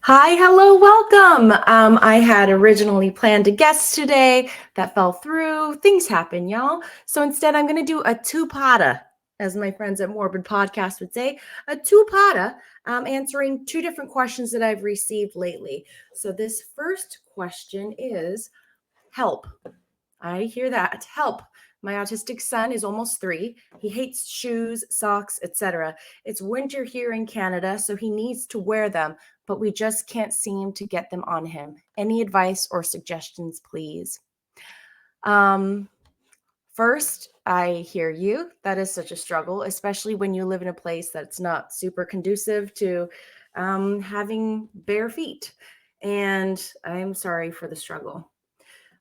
Hi, hello, welcome. I had originally planned a guest today that fell through. Things happen, y'all. So instead, I'm going to do a two-parter, as my friends at Morbid Podcast would say, a two-parter, answering two different questions that I've received lately. So this first question is help. I hear that. Help. My autistic son is almost 3. He hates shoes, socks, etc. It's winter here in Canada, so he needs to wear them, but we just can't seem to get them on him. Any advice or suggestions, please? Um, First, I hear you. That is such a struggle, especially when you live in a place that's not super conducive to having bare feet. And I'm sorry for the struggle.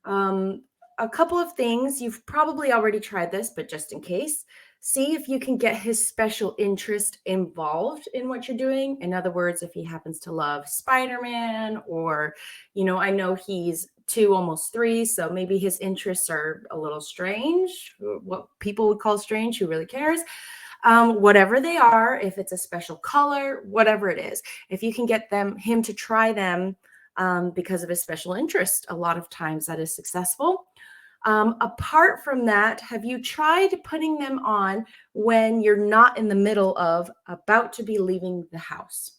Um, a couple of things. You've probably already tried this, but just in case, see if you can get his special interest involved in what you're doing. In other words, if he happens to love Spider-Man, or, I know he's 2, almost 3, so maybe his interests are a little strange, what people would call strange, who really cares? Whatever they are, if it's a special color, whatever it is, if you can get him to try them because of his special interest, a lot of times that is successful. Apart from that, have you tried putting them on when you're not in the middle of about to be leaving the house?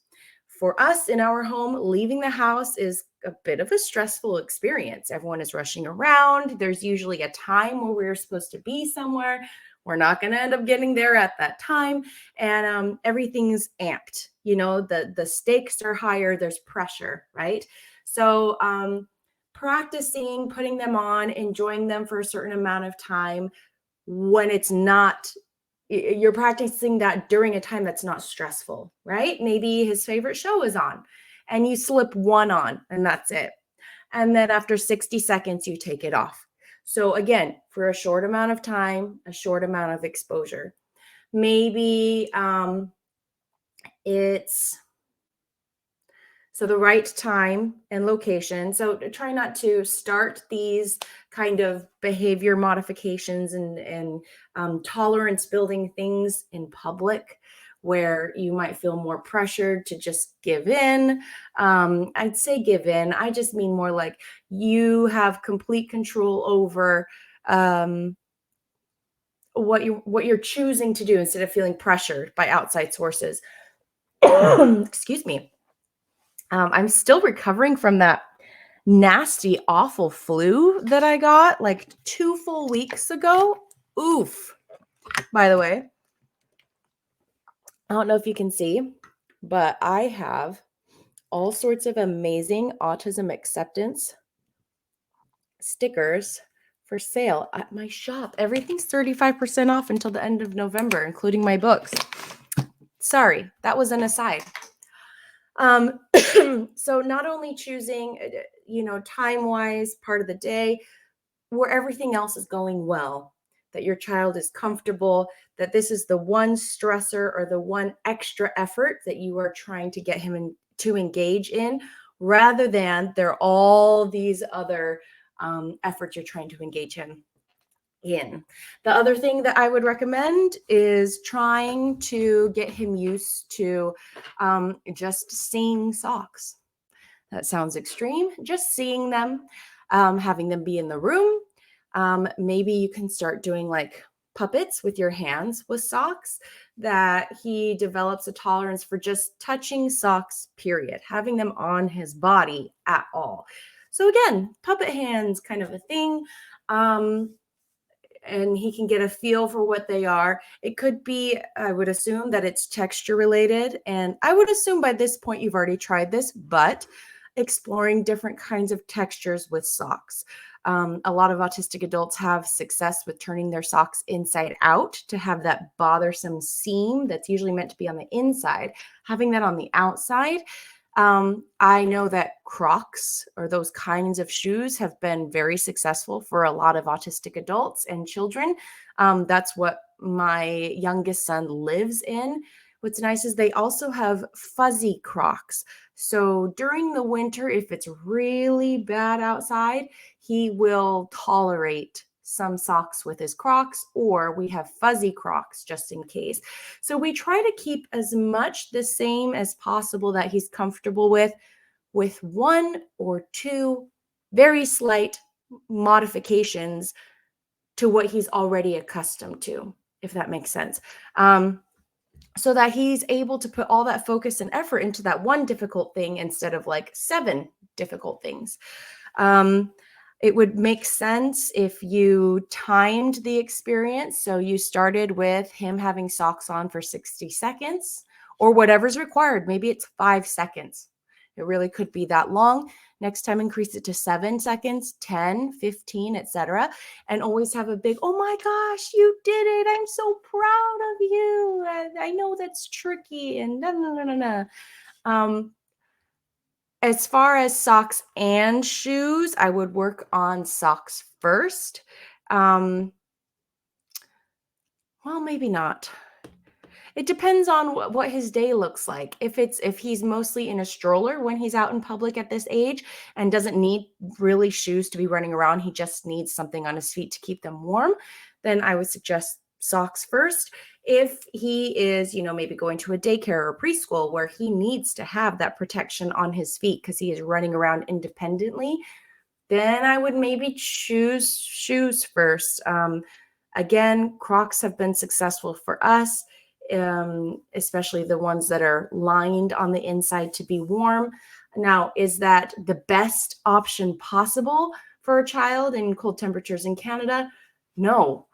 For us in our home, leaving the house is a bit of a stressful experience. Everyone is rushing around. There's usually a time where we're supposed to be somewhere. We're not going to end up getting there at that time. And everything's amped. The stakes are higher. There's pressure, right? So practicing putting them on, enjoying them for a certain amount of time when it's not, you're practicing that during a time that's not stressful, right? Maybe his favorite show is on and you slip one on and that's it. And then after 60 seconds, you take it off. So again, for a short amount of time, a short amount of exposure. Maybe it's so the right time and location. So try not to start these kind of behavior modifications and tolerance building things in public where you might feel more pressured to just give in. I'd say give in. I just mean more like you have complete control over what you're choosing to do instead of feeling pressured by outside sources. Excuse me. I'm still recovering from that nasty, awful flu that I got like 2 full weeks ago. Oof. By the way, I don't know if you can see, but I have all sorts of amazing autism acceptance stickers for sale at my shop. Everything's 35% off until the end of November, including my books. Sorry, that was an aside. So not only choosing, time-wise part of the day where everything else is going well, that your child is comfortable, that this is the one stressor or the one extra effort that you are trying to get him to engage in, rather than there are all these other efforts you're trying to engage him in. The other thing that I would recommend is trying to get him used to just seeing socks. That sounds extreme. Just seeing them, having them be in the room. Maybe you can start doing like puppets with your hands with socks, that he develops a tolerance for just touching socks, period, having them on his body at all. So again, puppet hands kind of a thing. And he can get a feel for what they are. It could be, I would assume that it's texture related. And I would assume by this point you've already tried this, but exploring different kinds of textures with socks. A lot of autistic adults have success with turning their socks inside out to have that bothersome seam that's usually meant to be on the inside, having that on the outside. I know that Crocs or those kinds of shoes have been very successful for a lot of autistic adults and children. That's what my youngest son lives in. What's nice is they also have fuzzy Crocs. So during the winter, if it's really bad outside, he will tolerate some socks with his Crocs, or we have fuzzy Crocs just in case. So we try to keep as much the same as possible that he's comfortable with with one or two very slight modifications to what he's already accustomed to, if that makes sense. So that he's able to put all that focus and effort into that one difficult thing instead of like 7 difficult things. It would make sense if you timed the experience. So you started with him having socks on for 60 seconds or whatever's required. Maybe it's 5 seconds. It really could be that long. Next time, increase it to 7 seconds, 10, 15, etc. And always have a big, oh my gosh, you did it. I'm so proud of you. I know that's tricky and no, no, no, no, no. As far as socks and shoes, I would work on socks first. Well, maybe not. It depends on what his day looks like. If he's mostly in a stroller when he's out in public at this age and doesn't need really shoes to be running around, he just needs something on his feet to keep them warm, then I would suggest socks first. If he is, maybe going to a daycare or preschool where he needs to have that protection on his feet because he is running around independently, then I would maybe choose shoes first. Again, Crocs have been successful for us, especially the ones that are lined on the inside to be warm. Now, is that the best option possible for a child in cold temperatures in Canada? No.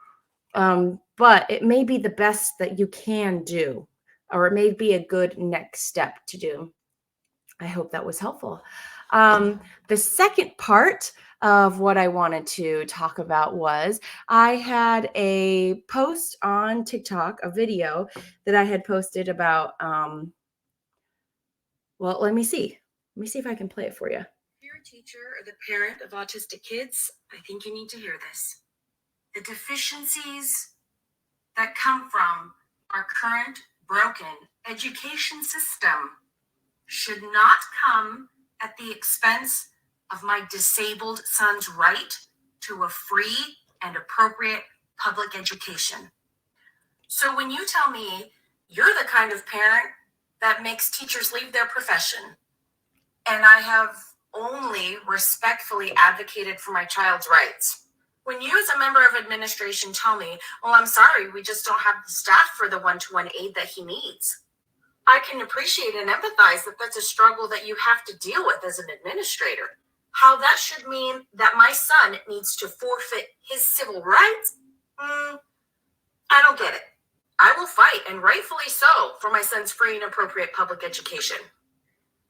But it may be the best that you can do, or it may be a good next step to do. I hope that was helpful. The second part of what I wanted to talk about was I had a post on TikTok, a video that I had posted about, well, let me see. Let me see if I can play it for you. If you're a teacher or the parent of autistic kids, I think you need to hear this. The deficiencies that come from our current broken education system should not come at the expense of my disabled son's right to a free and appropriate public education. So when you tell me you're the kind of parent that makes teachers leave their profession, and I have only respectfully advocated for my child's rights, when you as a member of administration tell me, well, I'm sorry, we just don't have the staff for the one-to-one aid that he needs, I can appreciate and empathize that that's a struggle that you have to deal with as an administrator. How that should mean that my son needs to forfeit his civil rights, I don't get it. I will fight, and rightfully so, for my son's free and appropriate public education.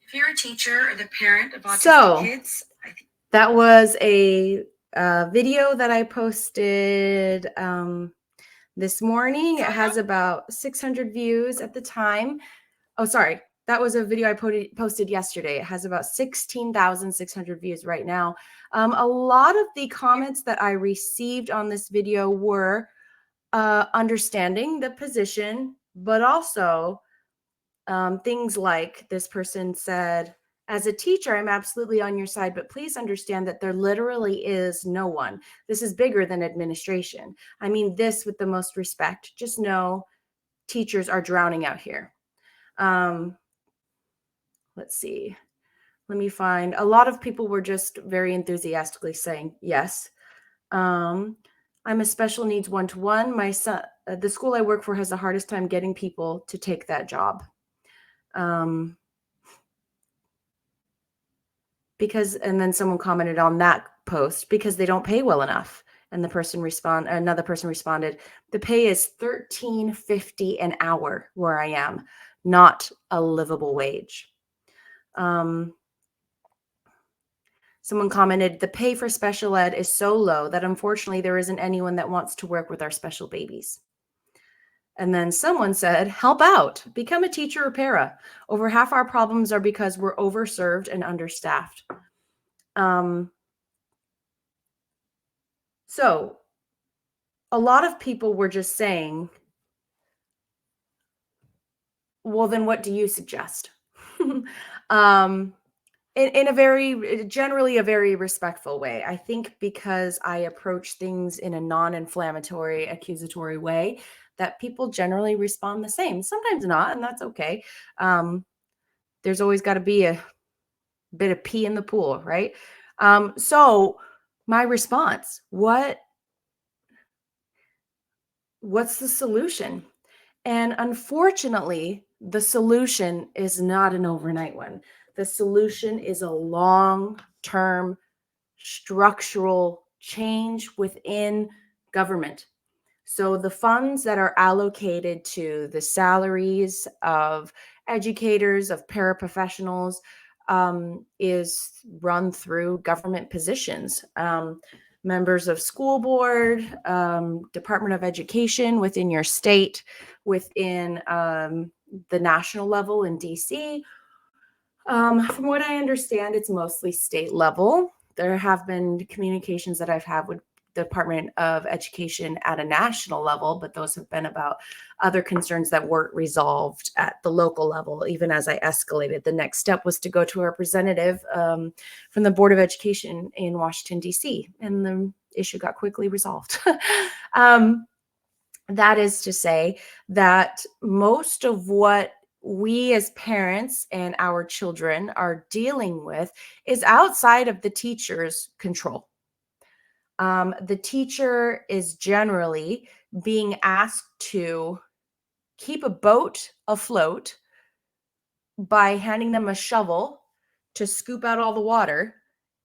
If you're a teacher or the parent of autistic kids, that was a video that I posted this morning. It has about 600 views at the time. Oh, sorry. That was a video I posted yesterday. It has about 16,600 views right now. A lot of the comments that I received on this video were understanding the position, but also things like this person said, as a teacher, I'm absolutely on your side, but please understand that there literally is no one. This is bigger than administration. I mean this with the most respect. Just know teachers are drowning out here. Let's see. Let me find. A lot of people were just very enthusiastically saying yes. I'm a special needs one-to-one. My son, the school I work for has the hardest time getting people to take that job. Because, and then someone commented on that post, because they don't pay well enough. And another person responded, the pay is $13.50 an hour where I am, not a livable wage. Someone commented, the pay for special ed is so low that unfortunately there isn't anyone that wants to work with our special babies. And then someone said, help out, become a teacher or para. Over half our problems are because we're overserved and understaffed. So a lot of people were just saying, well, then what do you suggest? In a generally a very respectful way. I think because I approach things in a non-inflammatory, accusatory way, that people generally respond the same. Sometimes not, and that's okay. There's always got to be bit of pee in the pool, right? So my response, what's the solution? And unfortunately, the solution is not an overnight one. The solution is a long-term structural change within government. So the funds that are allocated to the salaries of educators, of paraprofessionals, is run through government positions. Members of school board, Department of Education within your state, within the national level in DC. From what I understand, it's mostly state level. There have been communications that I've had with the Department of Education at a national level, but those have been about other concerns that weren't resolved at the local level. Even as I escalated, the next step was to go to a representative from the Board of Education in Washington, D.C., and the issue got quickly resolved. That is to say that most of what we as parents and our children are dealing with is outside of the teacher's control. The teacher is generally being asked to keep a boat afloat by handing them a shovel to scoop out all the water,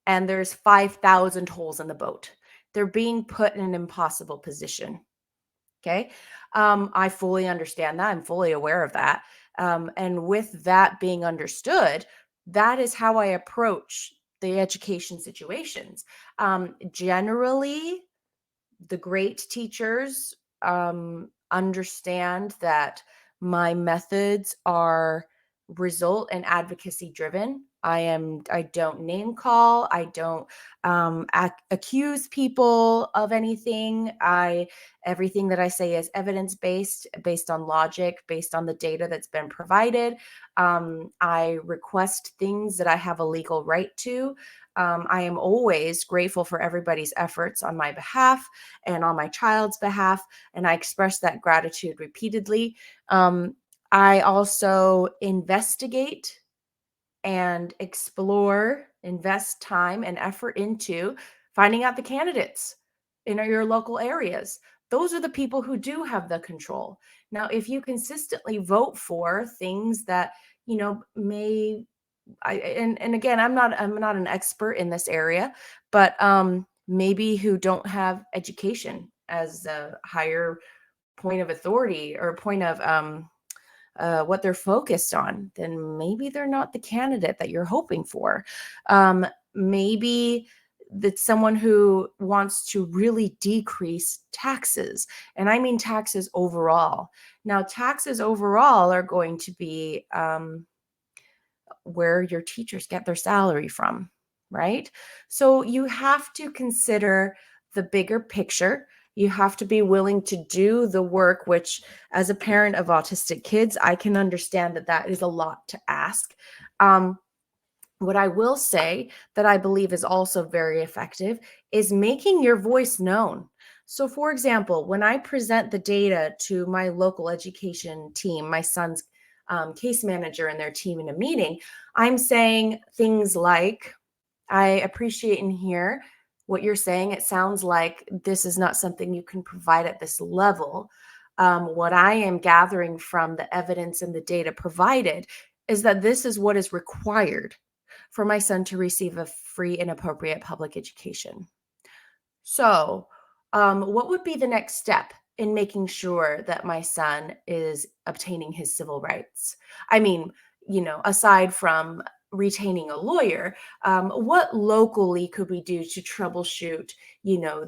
and there's 5,000 holes in the boat. They're being put in an impossible position. Okay. I fully understand that. I'm fully aware of that. And with that being understood, that is how I approach the education situations. Generally, the great teachers understand that my methods are result and advocacy driven. I don't name call. I don't accuse people of anything. Everything that I say is evidence based, based on logic, based on the data that's been provided. I request things that I have a legal right to. I am always grateful for everybody's efforts on my behalf and on my child's behalf, and I express that gratitude repeatedly. I also investigate and explore, invest time and effort into finding out the candidates in your local areas. Those are the people who do have the control. Now, if you consistently vote for things that, may and again, I'm not an expert in this area, but maybe who don't have education as a higher point of authority or point of what they're focused on, then maybe they're not the candidate that you're hoping for. Maybe that's someone who wants to really decrease taxes. And I mean taxes overall. Now, taxes overall are going to be where your teachers get their salary from, right? So you have to consider the bigger picture. You have to be willing to do the work, which, as a parent of autistic kids, I can understand that that is a lot to ask. What I will say that I believe is also very effective is making your voice known. So, for example, when I present the data to my local education team, my son's case manager and their team in a meeting, I'm saying things like, I appreciate and hear what you're saying. It sounds like this is not something you can provide at this level. What I am gathering from the evidence and the data provided is that this is what is required for my son to receive a free and appropriate public education. So, what would be the next step in making sure that my son is obtaining his civil rights? I mean, aside from retaining a lawyer, what locally could we do to troubleshoot,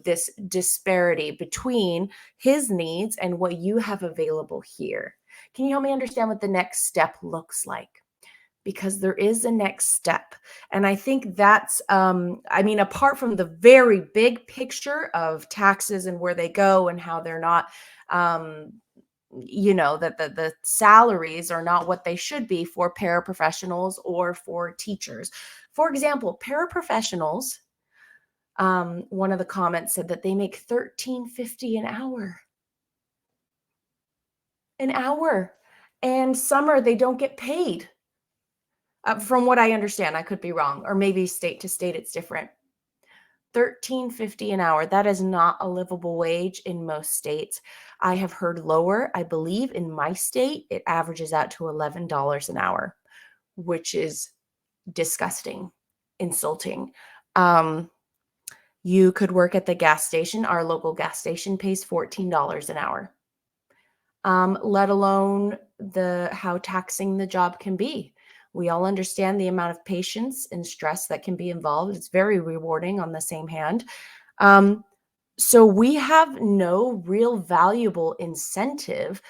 this disparity between his needs and what you have available here? Can you help me understand what the next step looks like? Because there is a next step. And I think that's, apart from the very big picture of taxes and where they go and how they're not, that the salaries are not what they should be for paraprofessionals or for teachers. For example, paraprofessionals, one of the comments said that they make $13.50 an hour. An hour. And summer, they don't get paid. From what I understand, I could be wrong, or maybe state to state it's different. 13.50 an hour. That is not a livable wage in most states. I have heard lower. I believe in my state, it averages out to $11 an hour, which is disgusting, insulting. You could work at the gas station. Our local gas station pays $14 an hour. Let alone how taxing the job can be. We all understand the amount of patience and stress that can be involved. It's very rewarding on the same hand. So we have no real valuable incentive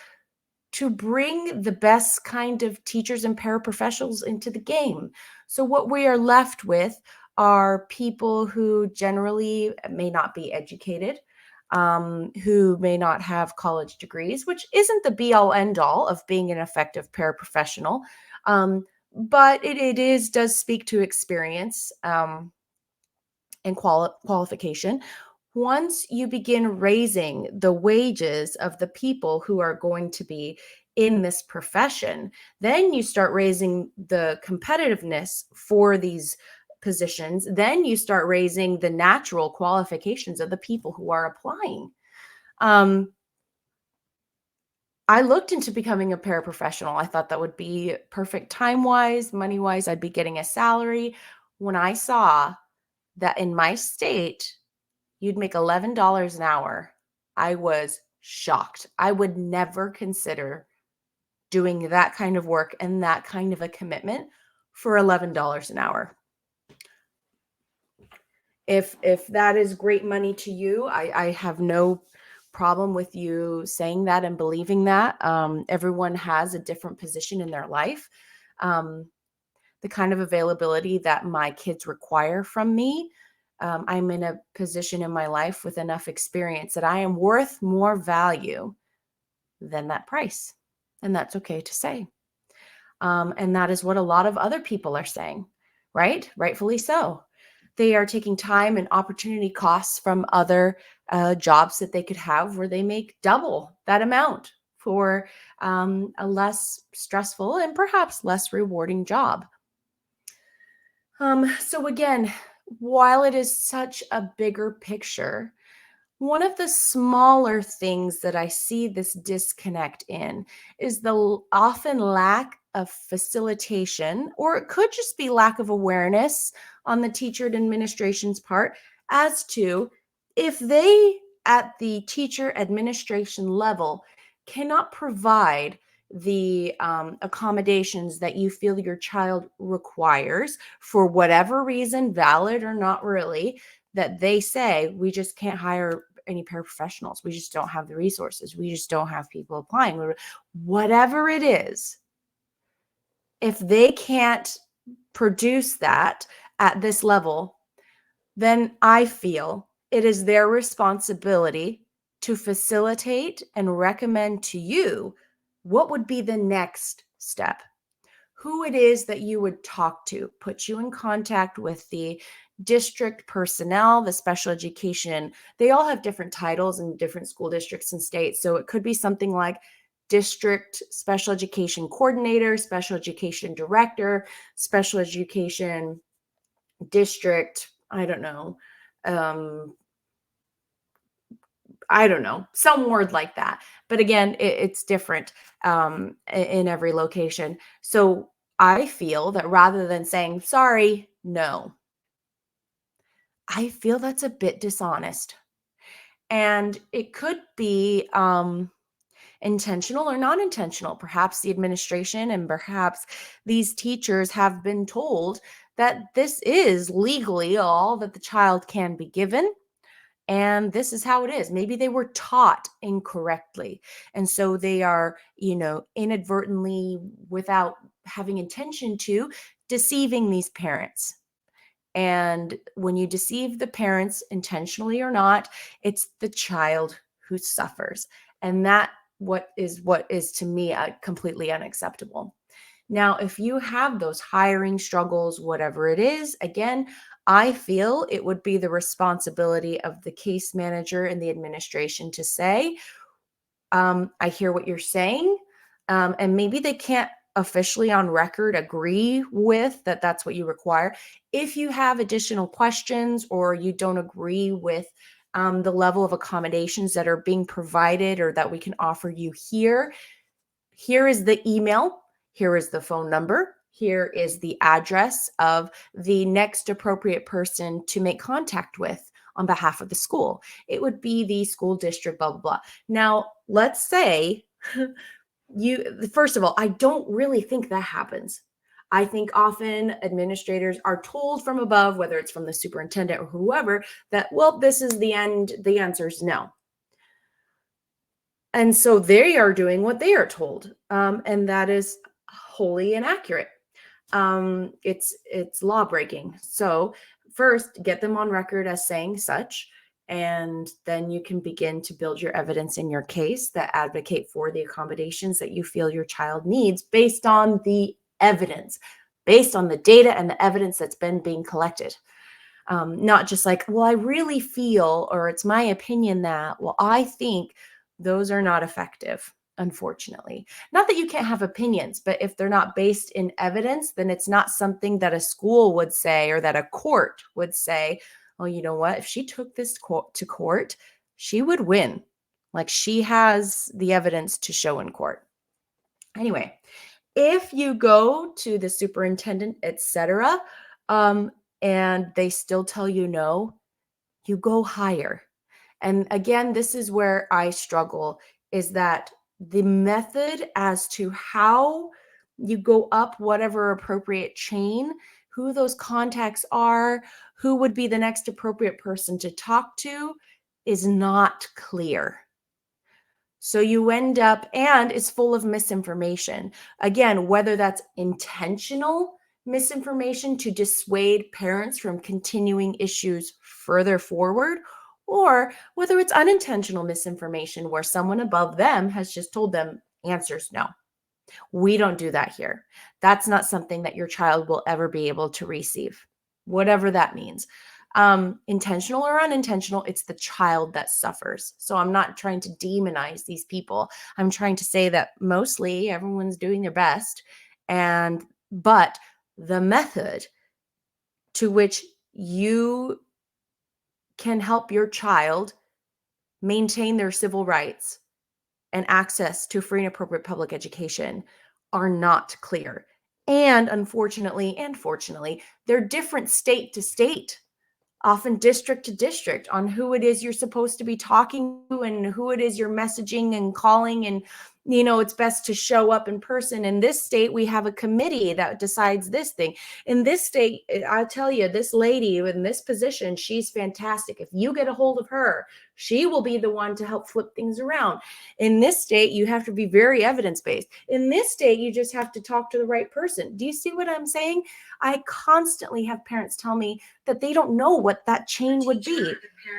to bring the best kind of teachers and paraprofessionals into the game. So what we are left with are people who generally may not be educated, who may not have college degrees, which isn't the be all end all of being an effective paraprofessional. But it does speak to experience and qualification. Once you begin raising the wages of the people who are going to be in this profession, then you start raising the competitiveness for these positions. Then you start raising the natural qualifications of the people who are applying. I looked into becoming a paraprofessional. I thought that would be perfect time-wise, money-wise. I'd be getting a salary. When I saw that in my state, you'd make $11 an hour, I was shocked. I would never consider doing that kind of work and that kind of a commitment for $11 an hour. If that is great money to you, I have no problem with you saying that and believing that. Everyone has a different position in their life. The kind of availability that my kids require from me, I'm in a position in my life with enough experience that I am worth more value than that price. And that's okay to say. And that is what a lot of other people are saying, right? Rightfully so. They are taking time and opportunity costs from other jobs that they could have where they make double that amount for a less stressful and perhaps less rewarding job. So again, while it is such a bigger picture, one of the smaller things that I see this disconnect in is the often lack of facilitation, or it could just be lack of awareness on the teacher and administration's part as to if they at the teacher administration level cannot provide the accommodations that you feel your child requires for whatever reason, valid or not really, that they say we just can't hire any paraprofessionals. We just don't have the resources. We just don't have people applying. Whatever it is, if they can't produce that at this level, then I feel it is their responsibility to facilitate and recommend to you what would be the next step, who it is that you would talk to, put you in contact with the district personnel, the special education. They all have different titles in different school districts and states. So it could be something like district special education coordinator, special education director, special education district, I don't know, some word like that. But again, it's different in every location. So I feel that rather than saying, sorry, no, I feel that's a bit dishonest. And it could be intentional or non-intentional. Perhaps the administration and perhaps these teachers have been told that this is legally all that the child can be given. And this is how it is. Maybe they were taught incorrectly. And so they are, inadvertently, without having intention to, deceiving these parents. And when you deceive the parents intentionally or not, it's the child who suffers. And that what is to me completely unacceptable. Now, if you have those hiring struggles, whatever it is, again, I feel it would be the responsibility of the case manager and the administration to say, I hear what you're saying, and maybe they can't officially on record agree with that that's what you require. If you have additional questions or you don't agree with the level of accommodations that are being provided or that we can offer you here, here is the email, here is the phone number, here is the address of the next appropriate person to make contact with on behalf of the school. It would be the school district, blah, blah, blah. Now, let's say first of all, I don't really think that happens. I think often administrators are told from above, whether it's from the superintendent or whoever, that, well, this is the end. The answer is no. And so they are doing what they are told. And that is wholly inaccurate. It's law breaking. So first, get them on record as saying such, and then you can begin to build your evidence in your case that advocate for the accommodations that you feel your child needs based on the evidence, based on the data and the evidence that's been being collected. Not just like, well, I really feel, or it's my opinion that, well, I think. Those are not effective, unfortunately. Not that you can't have opinions, but if they're not based in evidence, then it's not something that a school would say or that a court would say, oh, you know what? If she took this to court, she would win. Like, she has the evidence to show in court. Anyway, if you go to the superintendent, etc., and they still tell you no, you go higher. And again, this is where I struggle, is that the method as to how you go up whatever appropriate chain, who those contacts are, who would be the next appropriate person to talk to, is not clear. So you end up, and it's full of misinformation. Again, whether that's intentional misinformation to dissuade parents from continuing issues further forward, or whether it's unintentional misinformation where someone above them has just told them answers no. We don't do that here. That's not something that your child will ever be able to receive, whatever that means. Intentional or unintentional, it's the child that suffers. So I'm not trying to demonize these people. I'm trying to say that mostly everyone's doing their best, but the method to which you can help your child maintain their civil rights and access to free and appropriate public education are not clear. And unfortunately, and fortunately, they're different state to state, often district to district, on who it is you're supposed to be talking to and who it is you're messaging and calling. And, it's best to show up in person. In this state, we have a committee that decides this thing. In this state, I'll tell you, this lady in this position, she's fantastic. If you get a hold of her, she will be the one to help flip things around. In this state, you have to be very evidence-based. In this state, you just have to talk to the right person. Do you see what I'm saying? I constantly have parents tell me that they don't know what that chain would be.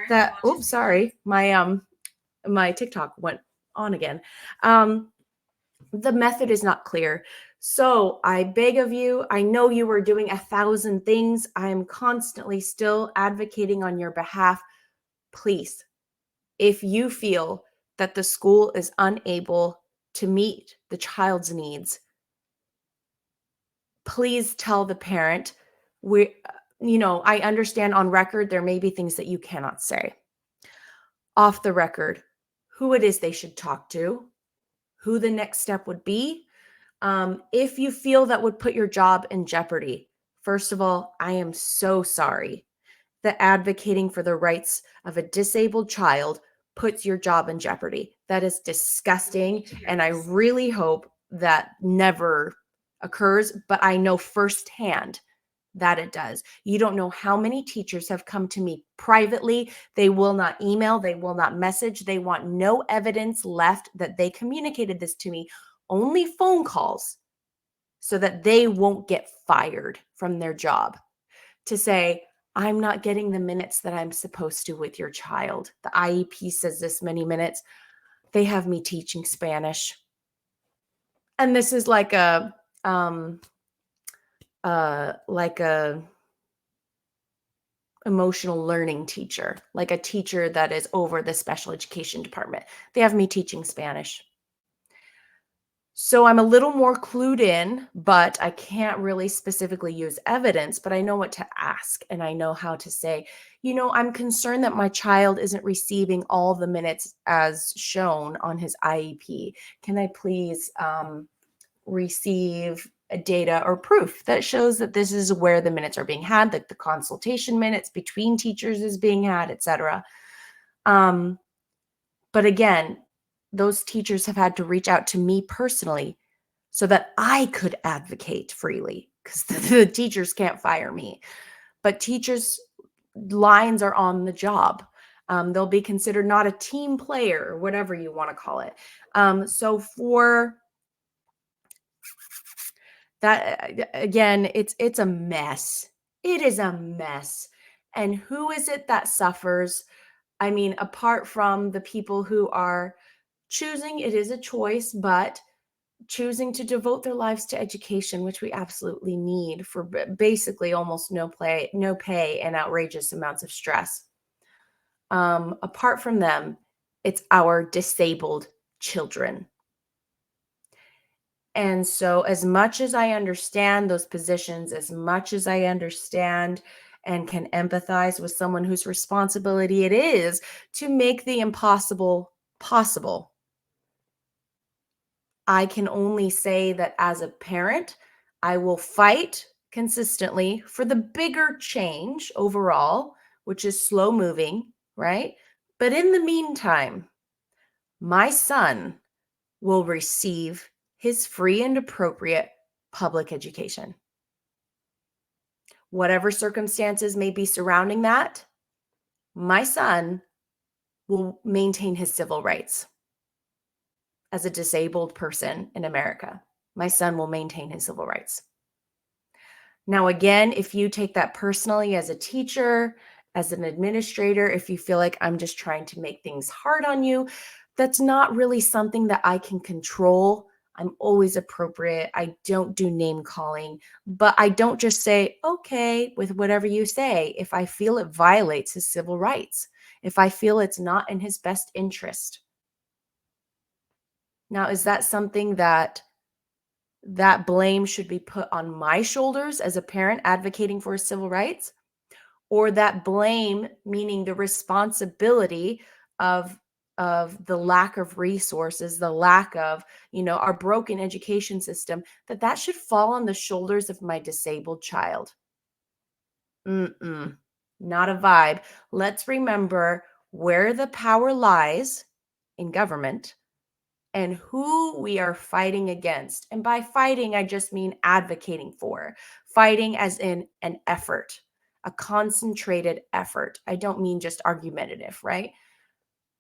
That, oops, sorry, my TikTok went on again. The method is not clear. So I beg of you, I know you are doing 1,000 things. I am constantly still advocating on your behalf. Please, if you feel that the school is unable to meet the child's needs, please tell the parent. I understand on record there may be things that you cannot say. Off the record, who it is they should talk to, who the next step would be. If you feel that would put your job in jeopardy, first of all, I am so sorry that advocating for the rights of a disabled child puts your job in jeopardy. That is disgusting. And I really hope that never occurs, but I know firsthand that it does. You don't know how many teachers have come to me privately. They will not email, they will not message. They want no evidence left that they communicated this to me, only phone calls, so that they won't get fired from their job, to say, I'm not getting the minutes that I'm supposed to with your child. The IEP says this many minutes. They have me teaching Spanish. And this is like a emotional learning teacher, like a teacher that is over the special education department. They have me teaching Spanish. So I'm a little more clued in, but I can't really specifically use evidence, but I know what to ask and I know how to say, I'm concerned that my child isn't receiving all the minutes as shown on his IEP. Can I please receive a data or proof that shows that this is where the minutes are being had, that the consultation minutes between teachers is being had, etc. But again, those teachers have had to reach out to me personally so that I could advocate freely because the teachers can't fire me. But teachers' lines are on the job. They'll be considered not a team player or whatever you want to call it. So for that, again, it's a mess. It is a mess. And who is it that suffers? I mean, apart from the people who are choosing, it is a choice, but choosing to devote their lives to education, which we absolutely need for basically almost no pay, and outrageous amounts of stress. Apart from them, it's our disabled children. And so, as much as I understand those positions, as much as I understand and can empathize with someone whose responsibility it is to make the impossible possible, I can only say that as a parent, I will fight consistently for the bigger change overall, which is slow moving, right? But in the meantime, my son will receive his free and appropriate public education. Whatever circumstances may be surrounding that, my son will maintain his civil rights as a disabled person in America. My son will maintain his civil rights. Now, again, if you take that personally as a teacher, as an administrator, if you feel like I'm just trying to make things hard on you, that's not really something that I can control. I'm always appropriate. I don't do name calling, but I don't just say, okay, with whatever you say, if I feel it violates his civil rights, if I feel it's not in his best interest. Now, is that something that blame should be put on my shoulders as a parent advocating for his civil rights? Or that blame, meaning the responsibility of the lack of resources, the lack of, our broken education system, that should fall on the shoulders of my disabled child? Not a vibe. Let's remember where the power lies in government and who we are fighting against. And by fighting, I just mean advocating for. Fighting as in an effort, a concentrated effort. I don't mean just argumentative, right?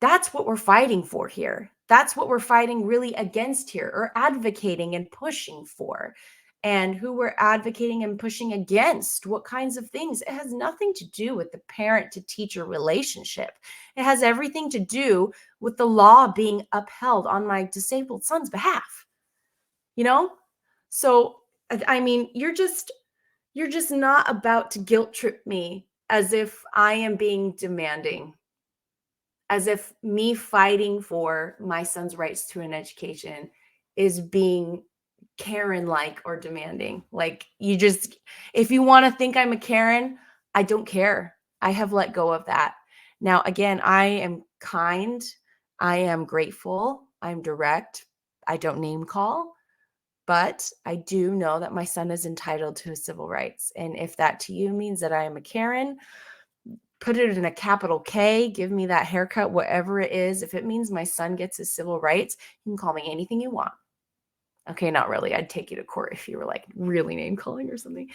That's what we're fighting for here. That's what we're fighting really against here, or advocating and pushing for. And who we're advocating and pushing against, what kinds of things. It has nothing to do with the parent to teacher relationship. It has everything to do with the law being upheld on my disabled son's behalf. You know? So I mean, you're just not about to guilt trip me as if I am being demanding, as if me fighting for my son's rights to an education is being Karen like or demanding. Like, if you want to think I'm a Karen, I don't care. I have let go of that. Now, again, I am kind. I am grateful. I'm direct. I don't name call, but I do know that my son is entitled to his civil rights. And if that to you means that I am a Karen, put it in a capital K, give me that haircut, whatever it is. If it means my son gets his civil rights, you can call me anything you want. Okay, not really. I'd take you to court if you were like really name calling or something.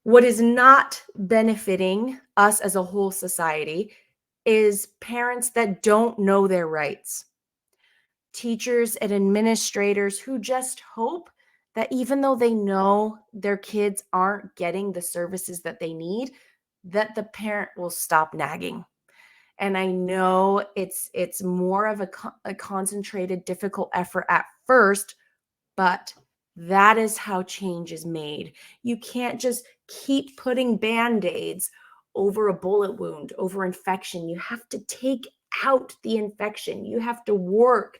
What is not benefiting us as a whole society is parents that don't know their rights. Teachers and administrators who just hope that even though they know their kids aren't getting the services that they need, that the parent will stop nagging. And I know it's more of a concentrated, difficult effort at first, but that is how change is made. You can't just keep putting band-aids over a bullet wound, over infection. You have to take out the infection. You have to work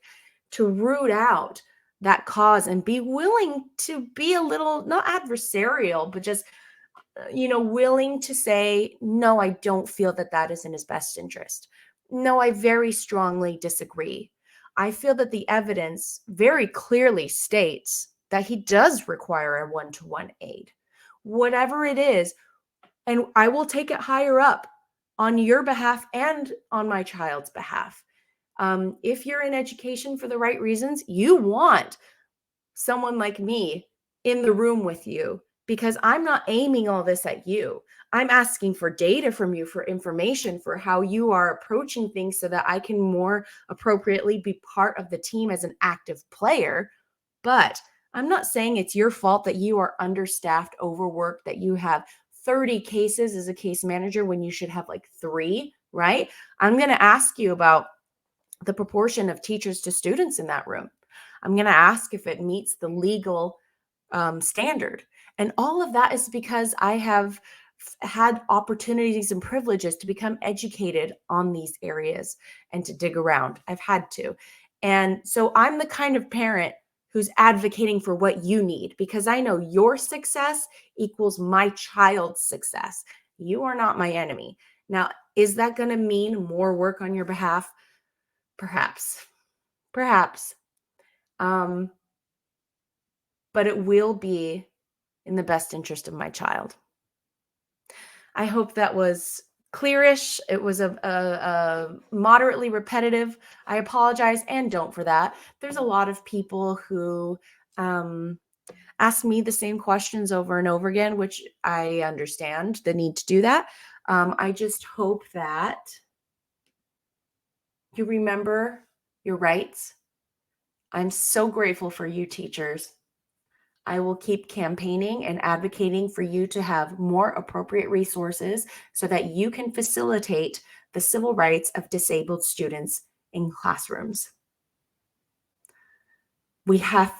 to root out that cause and be willing to be a little, not adversarial, but just, willing to say, no, I don't feel that that is in his best interest. No, I very strongly disagree. I feel that the evidence very clearly states that he does require a one-to-one aid, whatever it is. And I will take it higher up on your behalf and on my child's behalf. If you're in education for the right reasons, you want someone like me in the room with you, because I'm not aiming all this at you. I'm asking for data from you, for information, for how you are approaching things so that I can more appropriately be part of the team as an active player. But I'm not saying it's your fault that you are understaffed, overworked, that you have 30 cases as a case manager when you should have like 3, right? I'm going to ask you about the proportion of teachers to students in that room. I'm going to ask if it meets the legal standard. And all of that is because I have had opportunities and privileges to become educated on these areas and to dig around. I've had to. And so I'm the kind of parent who's advocating for what you need, because I know your success equals my child's success. You are not my enemy. Now, is that going to mean more work on your behalf? Perhaps. Perhaps. But it will be in the best interest of my child. I hope that was clearish. It was a moderately repetitive. I apologize and don't for that. There's a lot of people who ask me the same questions over and over again, which I understand the need to do that. I just hope that you remember your rights. I'm so grateful for you, teachers. I will keep campaigning and advocating for you to have more appropriate resources so that you can facilitate the civil rights of disabled students in classrooms. We have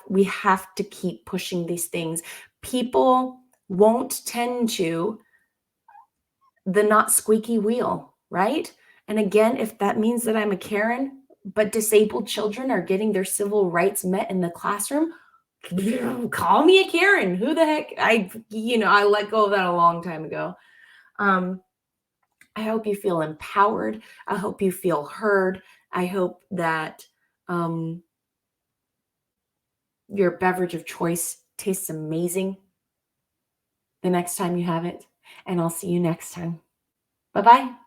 to keep pushing these things. People won't tend to the not squeaky wheel, right? And again, if that means that I'm a Karen, but disabled children are getting their civil rights met in the classroom, call me a Karen. Who the heck? I let go of that a long time ago. I hope you feel empowered. I hope you feel heard. I hope that your beverage of choice tastes amazing the next time you have it. And I'll see you next time. Bye-bye.